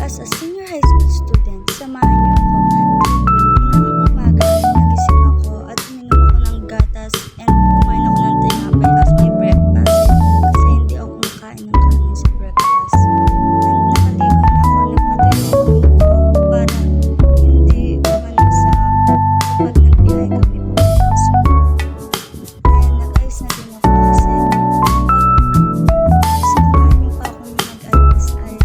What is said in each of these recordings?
As a senior high school student, samahan niyo ako. Tuwing umaga, nagising ako at uminom ako ng gatas and kumain ako ng tinapay as my breakfast kasi hindi ako kumakain ng kanin sa breakfast. And nakaligo na ako, nagpatuloy ako ng buhok para hindi mamanasa kapag nagbiyahe kami pupunta sa school. And nag-ayos na din ako kasi kapag sinamahan niyo pa ako na nag-ayos ay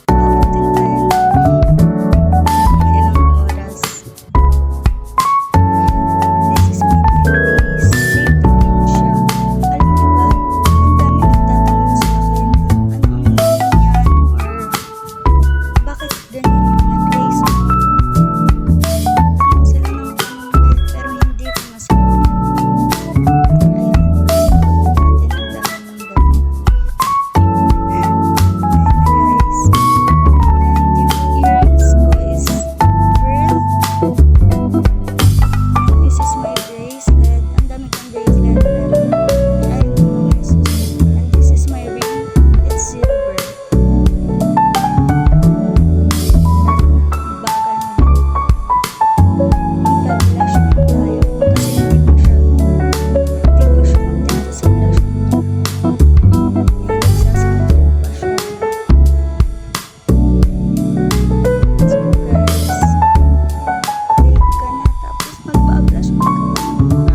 abutin tayo ng ilang oras. This is my daily safe routine siya. Alam niyo ba, ang dami nagtatanong sa akin na ano ang meaning niyan or bakit ganyan yung nag-lace mo. Tanong sila ng tanong pero hindi ko masagot. Ayan, sagot natin ang dami ng dami. Ayan na guys. And yung earrings ko is pearl. And this is my bracelet. Ang dami kong bracelet pero ayaw ko na isusunod. And this is my ring. It's silver. Bakal na din. Magpa-blush on tayo kasi hindi pa siya kontento sa blush on niya. Ayan, nagsasama pa siya. So guys, take ka na tapos magpa-blush on ka.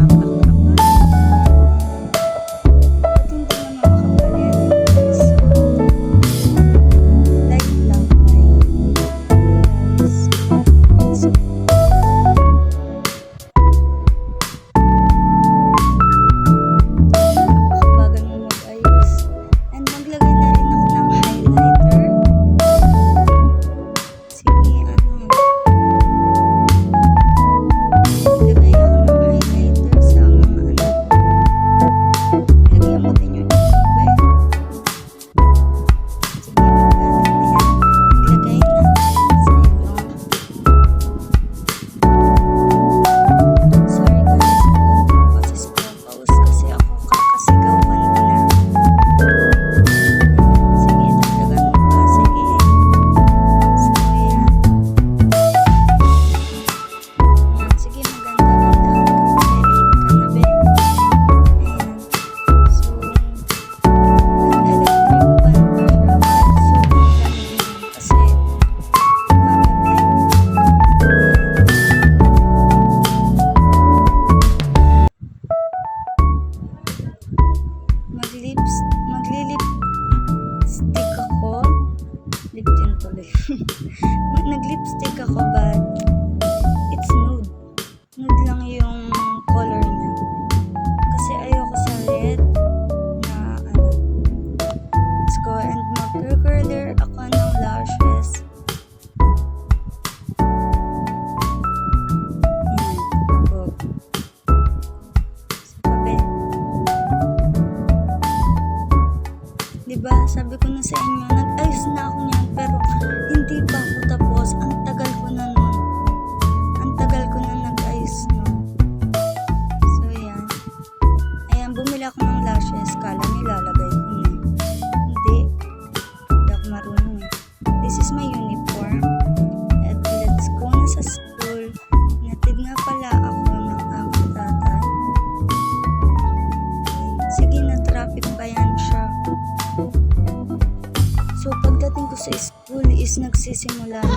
Napakapal. At hindi naman makapal yan guys. Light lang, light. Guys, so napakabagal mo mag-ayos. And maglagay na rin ako ng highlighter. Sige, maglagay ako ng highlighter sa mga lagyan mo din yung iba. Sige, maglalagay na yan. Maglagay na sa ilong. Sorry guys, maganda yung boses ko. Paus kasi ako kakasigaw kanina. Sige, dagdagan mo pa. Sige. So, yan. Sige, maganda-ganda ka. Ready ka na, be? Ayan. So, nag-electric fan pa siya. At sobrang lamig na kasi gumagabi. Maglilipstick ako. Lip tint tuloy. Naglipstick ako but it's nude. Nude lang yung color niya. Kasi ayoko sa red na ano. Let's go and mag-curler ako ng lashes. Yan. Go. Sa tabi. Diba, sabi ko na sa inyo, nag-ayos na ako niyan pero hindi pa ako tapos. Ang tagal ko na nun. Ang tagal ko na nag-ayos nun. So, yan. Ayan, bumili ako ng lashes. Kala nilalagay ko na. Hindi. Hindi ako marunong. This is my uniform. And let's go na sa school. Natid nga pala ako ng aking tatay. Sige, na-traffic pa yan siya. So, pagdating ko sa school is nagsisimula na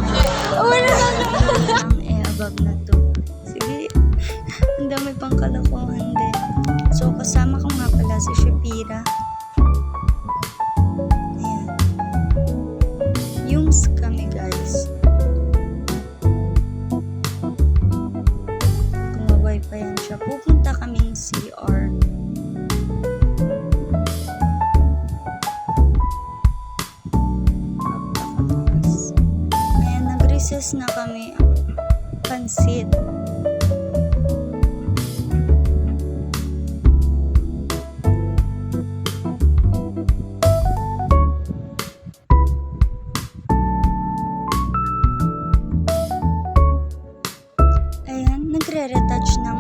ang above na to. Sige, ang dami pang kalokohan din. So, kasama ko nga pala si Shapira. Ayan. Yung kami guys. Kumaway pa yan siya. Pupunta kaming CR. Ayan, nag-recess na kami. Pansit. Ayan, nagre-retouch ng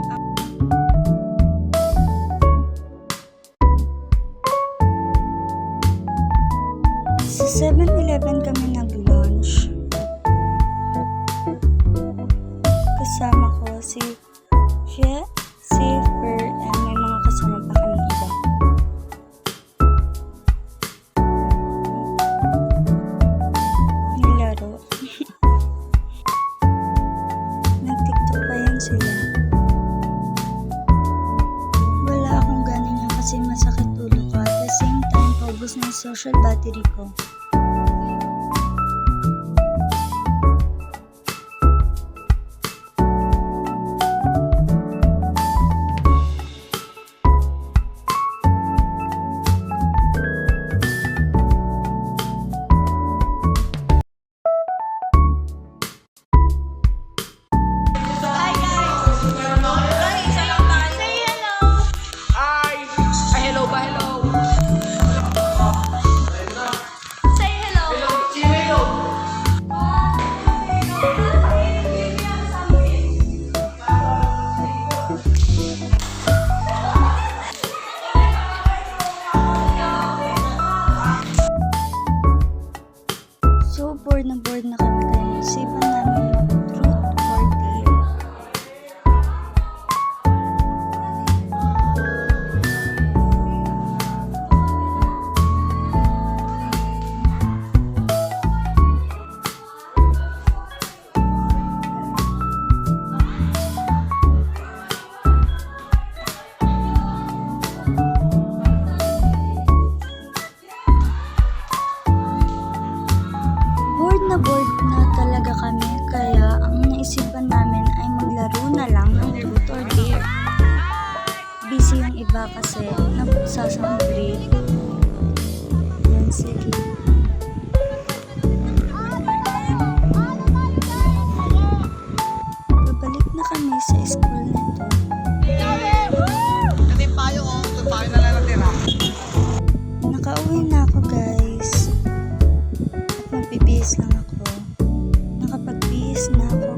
Sa 7-Eleven kami nag-lunch. safer and may mga kasama pa kami iba. Nilaro. Nag-TikTok pa yan sila. Wala akong gana niya kasi masakit ulo ko at the same time paubos na yung social battery ko. Ay, hello ba? Hello. Say hello. Hello. So bored na kami kaya naisipan namin mag-truth or dare. Bored na talaga kami kaya ang naisipan namin ay maglaro na lang ng truth or dare. Busy yung iba kasi nagsasang break. Yan, sige. Babalik na kami sa school nito. Kasi payo ko, payo na lang natira. Nakauwi na ako guys. At magbibihis lang ako. Nakapag-bihis na ako